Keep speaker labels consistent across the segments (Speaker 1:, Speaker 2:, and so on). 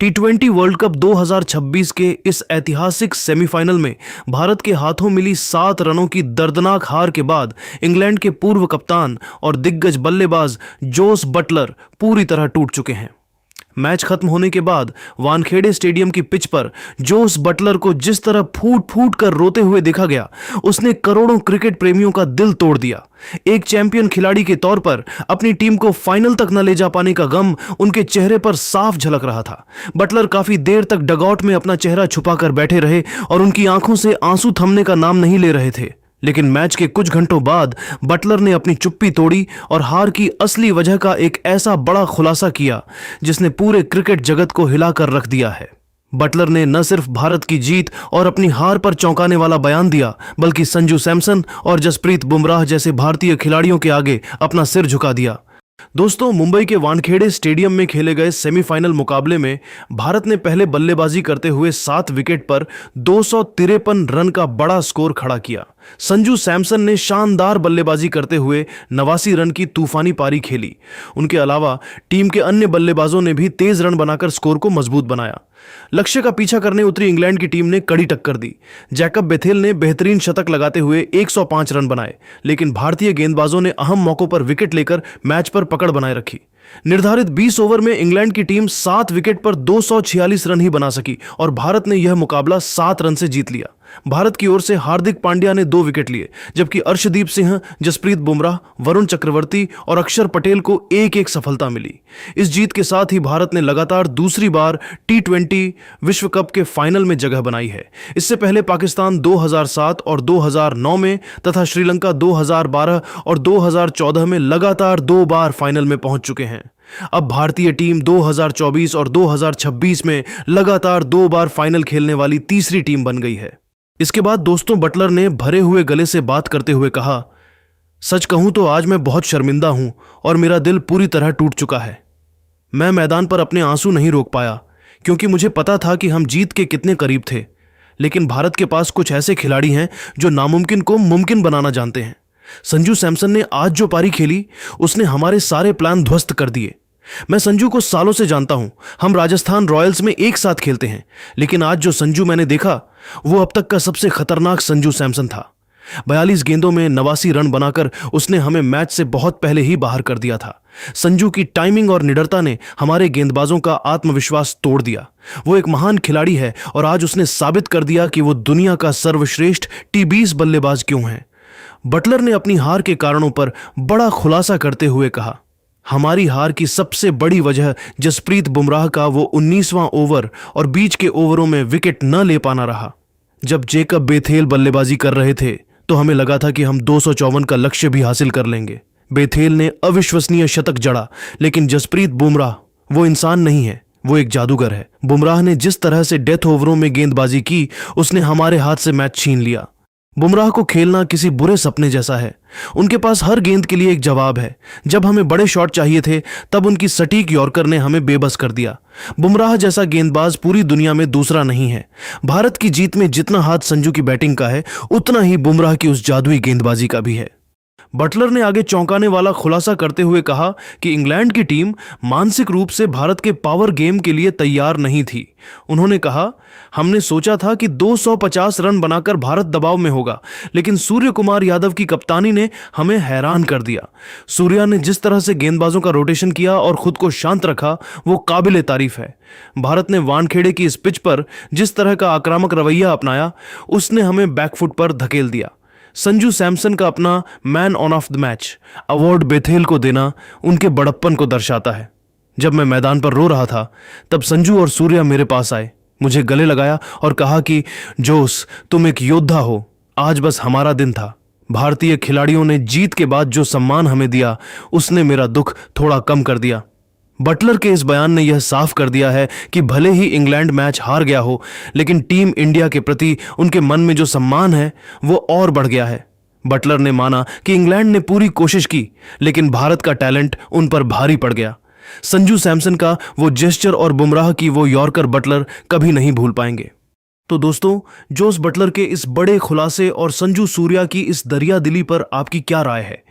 Speaker 1: टी20 world cup 2026 के इस ऐतिहासिक सेमीफाइनल में भारत के हाथों मिली 7 रनों की दर्दनाक हार के बाद इंग्लैंड के पूर्व कप्तान और दिग्गज बल्लेबाज जोस बटलर पूरी तरह टूट चुके हैं। मैच खत्म होने के बाद वानखेड़े स्टेडियम की पिच पर जोस बटलर को जिस तरह फूट फूट कर रोते हुए देखा गया, उसने करोड़ों क्रिकेट प्रेमियों का दिल तोड़ दिया। एक चैंपियन खिलाड़ी के तौर पर अपनी टीम को फाइनल तक न ले जा पाने का गम उनके चेहरे पर साफ झलक रहा था। बटलर काफी देर तक डगआउट में अपना चेहरा छुपाकर बैठे रहे और उनकी आंखों से आंसू थमने का नाम नहीं ले रहे थे। लेकिन मैच के कुछ घंटों बाद बटलर ने अपनी चुप्पी तोड़ी और हार की असली वजह का एक ऐसा बड़ा खुलासा किया जिसने पूरे क्रिकेट जगत को हिलाकर रख दिया है। बटलर ने न सिर्फ भारत की जीत और अपनी हार पर चौंकाने वाला बयान दिया, बल्कि संजू सैमसन और जसप्रीत बुमराह जैसे भारतीय खिलाड़ियों के आगे अपना सिर झुका दिया। दोस्तों, मुंबई के वानखेड़े स्टेडियम में खेले गए सेमीफाइनल मुकाबले में भारत ने पहले बल्लेबाजी करते हुए 7 विकेट पर 253 रन का बड़ा स्कोर खड़ा किया। संजू सैमसन ने शानदार बल्लेबाजी करते हुए 89 रन की तूफानी पारी खेली। उनके अलावा टीम के अन्य बल्लेबाजों ने भी तेज रन बनाकर स्कोर को मजबूत बनाया। लक्ष्य का पीछा करने उतरी इंग्लैंड की टीम ने कड़ी टक्कर दी। जैकब बेथेल ने बेहतरीन शतक लगाते हुए 105 रन बनाए, लेकिन भारतीय गेंदबाजों ने अहम मौकों पर विकेट लेकर मैच पर पकड़ बनाए रखी। निर्धारित 20 ओवर में इंग्लैंड की टीम 7 विकेट पर 246 रन ही बना सकी और भारत ने यह मुकाबला 7 रन से जीत लिया। भारत की ओर से हार्दिक पांड्या ने 2 विकेट लिए, जबकि अर्शदीप सिंह, जसप्रीत बुमराह, वरुण चक्रवर्ती और अक्षर पटेल को एक-एक सफलता मिली। इस जीत के साथ ही भारत ने लगातार दूसरी बार टी20 विश्व कप के फाइनल में जगह बनाई है। इससे पहले पाकिस्तान 2007 और 2009 में तथा श्रीलंका 2012 और 2014 में लगातार 2 बार फाइनल में पहुंच चुके हैं। अब भारतीय टीम 2024 और 2026 में लगातार 2 बार फाइनल खेलने वाली तीसरी टीम बन गई है। इसके बाद दोस्तों, बटलर ने भरे हुए गले से बात करते हुए कहा, सच कहूं तो आज मैं बहुत शर्मिंदा हूं और मेरा दिल पूरी तरह टूट चुका है। मैं मैदान पर अपने आंसू नहीं रोक पाया क्योंकि मुझे पता था कि हम जीत के कितने करीब थे। लेकिन भारत के पास कुछ ऐसे खिलाड़ी हैं जो नामुमकिन को मुमकिन बनाना जानते हैं। संजू सैमसन ने आज जो पारी खेली, उसने हमारे सारे प्लान ध्वस्त कर दिए। मैं संजू को सालों से जानता हूं, हम राजस्थान रॉयल्स में एक साथ खेलते हैं, लेकिन आज जो संजू मैंने देखा वो अब तक का सबसे खतरनाक संजू सैमसन था। 42 गेंदों में 89 रन बनाकर उसने हमें मैच से बहुत पहले ही बाहर कर दिया था। संजू की टाइमिंग और निडरता ने हमारे गेंदबाजों का आत्मविश्वास तोड़ दिया। वो एक महान खिलाड़ी है और आज उसने साबित कर दिया कि वो दुनिया का सर्वश्रेष्ठ टी20 बल्लेबाज क्यों है। बटलर ने अपनी हार के कारणों पर बड़ा खुलासा करते हुए कहा, हमारी हार की सबसे बड़ी वजह जसप्रीत बुमराह का वो 19वां ओवर और बीच के ओवरों में विकेट न ले पाना रहा। जब जैकब बेथेल बल्लेबाजी कर रहे थे तो हमें लगा था कि हम 254 का लक्ष्य भी हासिल कर लेंगे। बेथेल ने अविश्वसनीय शतक जड़ा, लेकिन जसप्रीत बुमराह वो इंसान नहीं है, वो एक जादूगर है। बुमराह ने जिस तरह से डेथ ओवरों में गेंदबाजी की, उसने हमारे हाथ से मैच छीन लिया। बुमराह को खेलना किसी बुरे सपने जैसा है। उनके पास हर गेंद के लिए एक जवाब है। जब हमें बड़े शॉट चाहिए थे, तब उनकी सटीक यॉर्कर ने हमें बेबस कर दिया। बुमराह जैसा गेंदबाज पूरी दुनिया में दूसरा नहीं है। भारत की जीत में जितना हाथ संजू की बैटिंग का है, उतना ही बुमराह की उस जादुई गेंदबाजी का भी है। बटलर ने आगे चौंकाने वाला खुलासा करते हुए कहा कि इंग्लैंड की टीम मानसिक रूप से भारत के पावर गेम के लिए तैयार नहीं थी। उन्होंने कहा, हमने सोचा था कि 250 रन बनाकर भारत दबाव में होगा, लेकिन सूर्य कुमार यादव की कप्तानी ने हमें हैरान कर दिया। सूर्या ने जिस तरह से गेंदबाजों का रोटेशन किया और खुद को शांत रखा, वो काबिले तारीफ है। भारत ने वानखेड़े की इस पिच पर जिस तरह का आक्रामक रवैया अपनाया, उसने हमें बैकफुट पर धकेल दिया। संजू सैमसन का अपना man on of the match award Bethell को देना उनके बड़प्पन को दर्शाता है। जब मैं मैदान पर रो रहा था, तब संजू और सूर्या मेरे पास आए, मुझे गले लगाया और कहा कि जोस, तुम एक योद्धा हो, आज बस हमारा दिन था। भारतीय खिलाड़ियों ने जीत के बाद जो सम्मान हमें दिया, उसने मेरा दुख थोड़ा कम कर दिया। बटलर के इस बयान ने यह साफ कर दिया है कि भले ही इंग्लैंड मैच हार गया हो, लेकिन टीम इंडिया के प्रति उनके मन में जो सम्मान है वो और बढ़ गया है। बटलर ने माना कि इंग्लैंड ने पूरी कोशिश की, लेकिन भारत का टैलेंट उन पर भारी पड़ गया। संजू सैमसन का वो जेस्चर और बुमराह की वो यॉर्कर बटलर कभी नहीं भूल पाएंगे। तो दोस्तों, जोस बटलर के इस बड़े खुलासे और संजू सूर्या की इस दरिया दिली पर आपकी क्या राय है?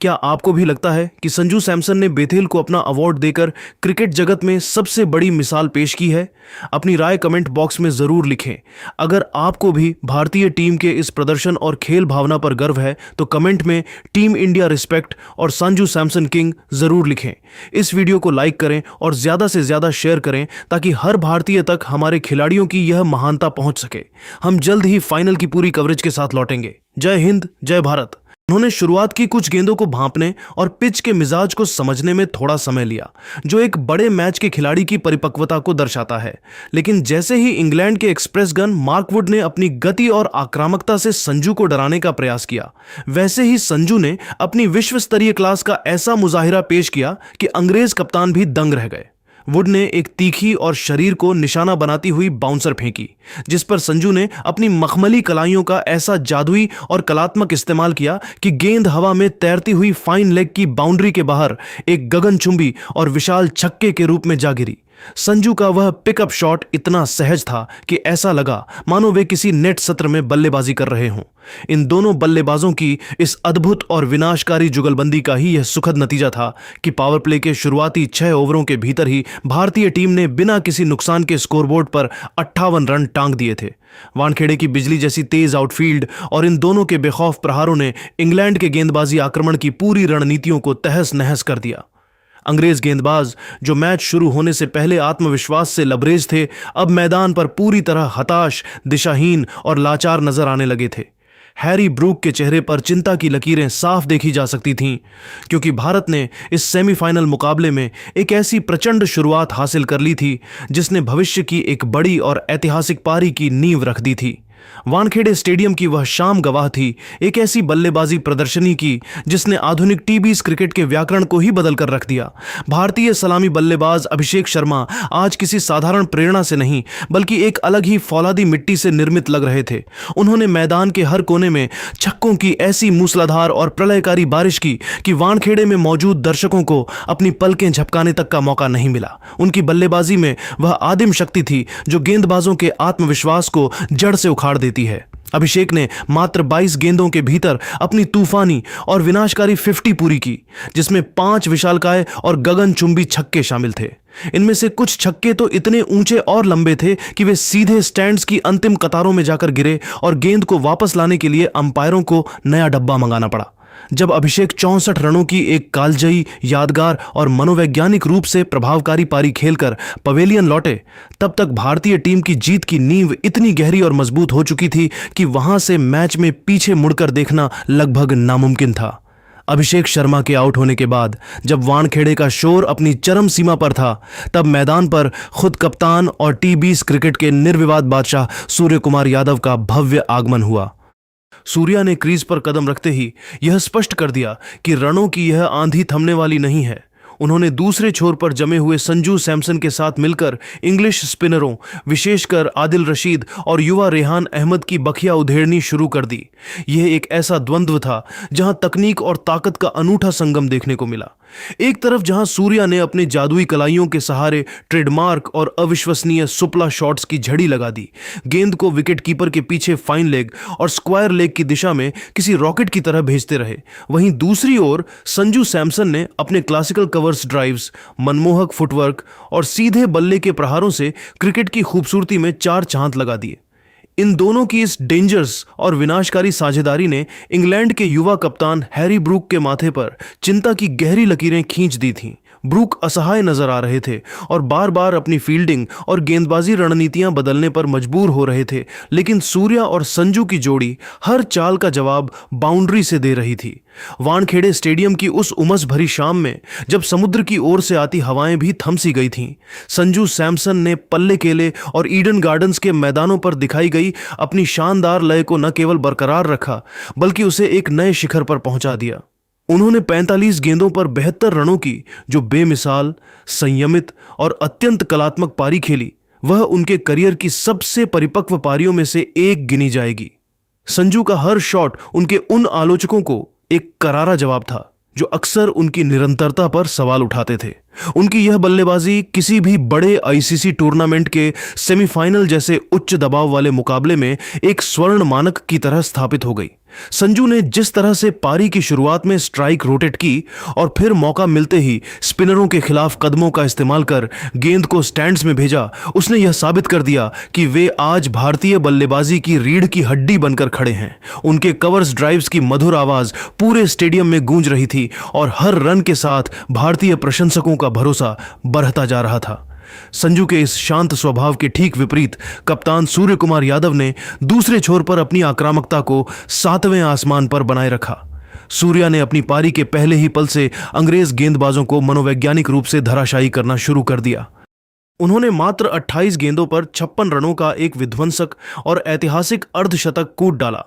Speaker 1: क्या आपको भी लगता है कि संजू सैमसन ने बेथेल को अपना अवार्ड देकर क्रिकेट जगत में सबसे बड़ी मिसाल पेश की है? अपनी राय कमेंट बॉक्स में जरूर लिखें। अगर आपको भी भारतीय टीम के इस प्रदर्शन और खेल भावना पर गर्व है तो कमेंट में टीम इंडिया रिस्पेक्ट और संजू सैमसन किंग जरूर लिखें। इस वीडियो को लाइक करें और ज्यादा से ज्यादा शेयर करें ताकि हर भारतीय तक हमारे खिलाड़ियों की यह महानता पहुंच सके। हम जल्द ही फाइनल की पूरी कवरेज के साथ लौटेंगे। जय हिंद, जय भारत। उन्होंने शुरुआत की कुछ गेंदों को भांपने और पिच के मिजाज को समझने में थोड़ा समय लिया, जो एक बड़े मैच के खिलाड़ी की परिपक्वता को दर्शाता है। लेकिन जैसे ही इंग्लैंड के एक्सप्रेस गन मार्क वुड ने अपनी गति और आक्रामकता से संजू को डराने का प्रयास किया, वैसे ही संजू ने अपनी विश्व स्तरीय क्लास का ऐसा मुजाहिरा पेश किया कि अंग्रेज कप्तान भी दंग रह गए। वुड ने एक तीखी और शरीर को निशाना बनाती हुई बाउंसर फेंकी, जिस पर संजू ने अपनी मखमली कलाइयों का ऐसा जादुई और कलात्मक इस्तेमाल किया कि गेंद हवा में तैरती हुई फाइन लेग की बाउंड्री के बाहर एक गगनचुंबी और विशाल छक्के के रूप में जा गिरी। संजू का वह पिकअप शॉट इतना सहज था कि ऐसा लगा मानो वे किसी नेट सत्र में बल्लेबाजी कर रहे हों। इन दोनों बल्लेबाजों की इस अद्भुत और विनाशकारी जुगलबंदी का ही यह सुखद नतीजा था कि पावर प्ले के शुरुआती 6 ओवरों के भीतर ही भारतीय टीम ने बिना किसी नुकसान के स्कोरबोर्ड पर 58 रन टांग दिए थे। वानखेड़े की बिजली जैसी तेज आउटफील्ड और इन दोनों के बेखौफ प्रहारों ने इंग्लैंड के गेंदबाजी आक्रमण की पूरी रणनीतियों को तहस नहस कर दिया। अंग्रेज गेंदबाज, जो मैच शुरू होने से पहले आत्मविश्वास से लबरेज थे, अब मैदान पर पूरी तरह हताश, दिशाहीन और लाचार नजर आने लगे थे। हैरी ब्रूक के चेहरे पर चिंता की लकीरें साफ देखी जा सकती थीं, क्योंकि भारत ने इस सेमीफाइनल मुकाबले में एक ऐसी प्रचंड शुरुआत हासिल कर ली थी जिसने भविष्य की एक बड़ी और ऐतिहासिक पारी की नींव रख दी थी। वानखेड़े स्टेडियम की वह शाम गवाह थी एक ऐसी बल्लेबाजी प्रदर्शनी की जिसने आधुनिक टी20 क्रिकेट के व्याकरण को ही बदल कर रख दिया। भारतीय सलामी बल्लेबाज अभिषेक शर्मा आज किसी साधारण प्रेरणा से नहीं बल्कि एक अलग ही फौलादी मिट्टी से निर्मित लग रहे थे। उन्होंने मैदान के हर कोने में छक्कों की ऐसी मूसलाधार और प्रलयकारी बारिश की कि वानखेड़े में मौजूद दर्शकों को अपनी पलकें झपकाने तक का मौका नहीं मिला। उनकी बल्लेबाजी में वह आदिम शक्ति थी जो गेंदबाजों के आत्मविश्वास को जड़ से उखाड़ देती है। अभिषेक ने मात्र 22 गेंदों के भीतर अपनी तूफानी और विनाशकारी 50 पूरी की, जिसमें 5 विशालकाय और गगनचुंबी छक्के शामिल थे। इनमें से कुछ छक्के तो इतने ऊंचे और लंबे थे कि वे सीधे स्टैंड्स की अंतिम कतारों में जाकर गिरे और गेंद को वापस लाने के लिए अंपायरों को नया डब्बा मंगाना पड़ा। जब अभिषेक 64 रनों की एक कालजयी, यादगार और मनोवैज्ञानिक रूप से प्रभावकारी पारी खेलकर पवेलियन लौटे, तब तक भारतीय टीम की जीत की नींव इतनी गहरी और मजबूत हो चुकी थी कि वहां से मैच में पीछे मुड़कर देखना लगभग नामुमकिन था। अभिषेक शर्मा के आउट होने के बाद जब वानखेड़े का शोर अपनी चरम सीमा पर था, तब मैदान पर खुद कप्तान और टी20 क्रिकेट के निर्विवाद बादशाह सूर्य कुमार यादव का भव्य आगमन हुआ। सूर्या ने क्रीज पर कदम रखते ही यह स्पष्ट कर दिया कि रनों की यह आंधी थमने वाली नहीं है। उन्होंने दूसरे छोर पर जमे हुए संजू सैमसन के साथ मिलकर इंग्लिश स्पिनरों, विशेषकर आदिल रशीद और युवा रेहान अहमद की बखिया उधेड़नी शुरू कर दी। यह एक ऐसा द्वंद्व था जहां तकनीक और ताकत का अनूठा संगम देखने को मिला। एक तरफ जहां सूर्या ने अपने जादुई कलाइयों के सहारे ट्रेडमार्क और अविश्वसनीय सुपला शॉट्स की झड़ी लगा दी, गेंद को विकेट कीपर के पीछे फाइन लेग और स्क्वायर लेग की दिशा में किसी रॉकेट की तरह भेजते रहे, वहीं दूसरी ओर संजू सैमसन ने अपने क्लासिकल कवर्स ड्राइव्स, मनमोहक फुटवर्क और सीधे बल्ले के प्रहारों से क्रिकेट की खूबसूरती में 4 चांद लगा दिए। इन दोनों की इस डेंजरस और विनाशकारी साझेदारी ने इंग्लैंड के युवा कप्तान हैरी ब्रूक के माथे पर चिंता की गहरी लकीरें खींच दी थीं। ब्रूक असहाय नजर आ रहे थे और बार बार अपनी फील्डिंग और गेंदबाजी रणनीतियां बदलने पर मजबूर हो रहे थे, लेकिन सूर्या और संजू की जोड़ी हर चाल का जवाब बाउंड्री से दे रही थी। वानखेड़े स्टेडियम की उस उमस भरी शाम में जब समुद्र की ओर से आती हवाएं भी थम सी गई थीं, संजू सैमसन ने पल्ले केले और ईडन गार्डन्स के मैदानों पर दिखाई गई अपनी शानदार लय को न केवल बरकरार रखा बल्कि उसे एक नए शिखर पर पहुंचा दिया। उन्होंने 45 गेंदों पर 72 रनों की जो बेमिसाल, संयमित और अत्यंत कलात्मक पारी खेली, वह उनके करियर की सबसे परिपक्व पारियों में से एक गिनी जाएगी। संजू का हर शॉट उनके उन आलोचकों को एक करारा जवाब था जो अक्सर उनकी निरंतरता पर सवाल उठाते थे। उनकी यह बल्लेबाजी किसी भी बड़े आईसीसी टूर्नामेंट के सेमीफाइनल जैसे उच्च दबाव वाले मुकाबले में एक स्वर्ण मानक की तरह स्थापित हो गई। संजू ने जिस तरह से पारी की शुरुआत में स्ट्राइक रोटेट की और फिर मौका मिलते ही स्पिनरों के खिलाफ कदमों का इस्तेमाल कर गेंद को स्टैंड्स में भेजा, उसने यह साबित कर दिया कि वे आज भारतीय बल्लेबाजी की रीढ़ की हड्डी बनकर खड़े हैं। उनके कवर्स ड्राइव्स की मधुर आवाज पूरे स्टेडियम में गूंज रही थी और हर रन के साथ भारतीय प्रशंसकों का भरोसा बढ़ता जा रहा था। संजू के इस शांत स्वभाव के ठीक विपरीत कप्तान सूर्य कुमार यादव ने दूसरे छोर पर अपनी आक्रामकता को 7वें आसमान पर बनाए रखा। सूर्या ने अपनी पारी के पहले ही पल से अंग्रेज गेंदबाजों को मनोवैज्ञानिक रूप से धराशायी करना शुरू कर दिया। उन्होंने मात्र 28 गेंदों पर 56 रनों का एक विध्वंसक और ऐतिहासिक अर्धशतक कूद डाला।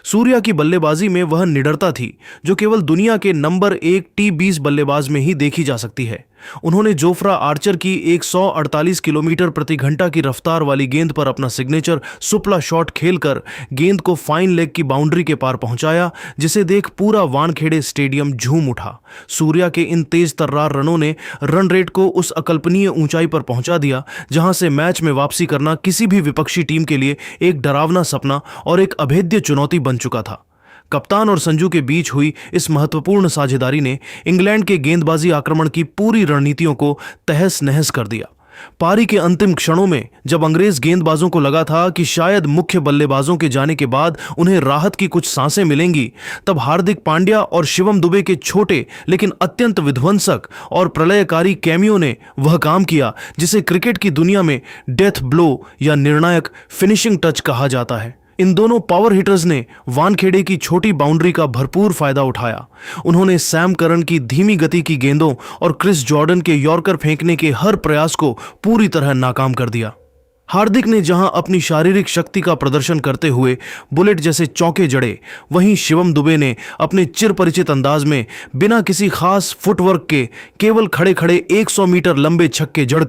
Speaker 1: सूर्या की बल्लेबाजी में वह निडरता थी जो केवल दुनिया के नंबर 1 T20 बल्लेबाज में ही देखी जा सकती है। उन्होंने जोफ्रा आर्चर की 148 किलोमीटर प्रति घंटा की रफ्तार वाली गेंद पर अपना सिग्नेचर सुपला शॉट खेलकर गेंद को फाइन लेग की बाउंड्री के पार पहुंचाया, जिसे देख पूरा वानखेड़े स्टेडियम झूम उठा। सूर्या के इन तेज तर्रार रनों ने रन रेट को उस अकल्पनीय ऊंचाई पर पहुंचा दिया जहां से मैच में वापसी करना किसी भी विपक्षी टीम के लिए एक डरावना सपना और एक अभेद्य चुनौती बन चुका था। कप्तान और संजू के बीच हुई इस महत्वपूर्ण साझेदारी ने इंग्लैंड के गेंदबाजी आक्रमण की पूरी रणनीतियों को तहस नहस कर दिया। पारी के अंतिम क्षणों में जब अंग्रेज गेंदबाजों को लगा था कि शायद मुख्य बल्लेबाजों के जाने के बाद उन्हें राहत की कुछ सांसें मिलेंगी, तब हार्दिक पांड्या और शिवम दुबे के छोटे लेकिन अत्यंत विध्वंसक और प्रलयकारी कैमियो ने वह काम किया जिसे क्रिकेट की दुनिया में डेथ ब्लो या निर्णायक फिनिशिंग टच कहा जाता है। इन दोनों पावर हिटर्स ने वानखेड़े की छोटी बाउंड्री का भरपूर फायदा उठाया। उन्होंने सैम करन की धीमी गति की गेंदों और क्रिस जॉर्डन के यॉर्कर फेंकने के हर प्रयास को पूरी तरह नाकाम कर दिया। हार्दिक ने जहां अपनी शारीरिक शक्ति का प्रदर्शन करते हुए बुलेट जैसे चौके जड़े, वहीं शिवम दुबे ने अपने चिरपरिचित अंदाज में बिना किसी खास फुटवर्क के केवल खड़े खड़े 100 मीटर लंबे छक्के जड़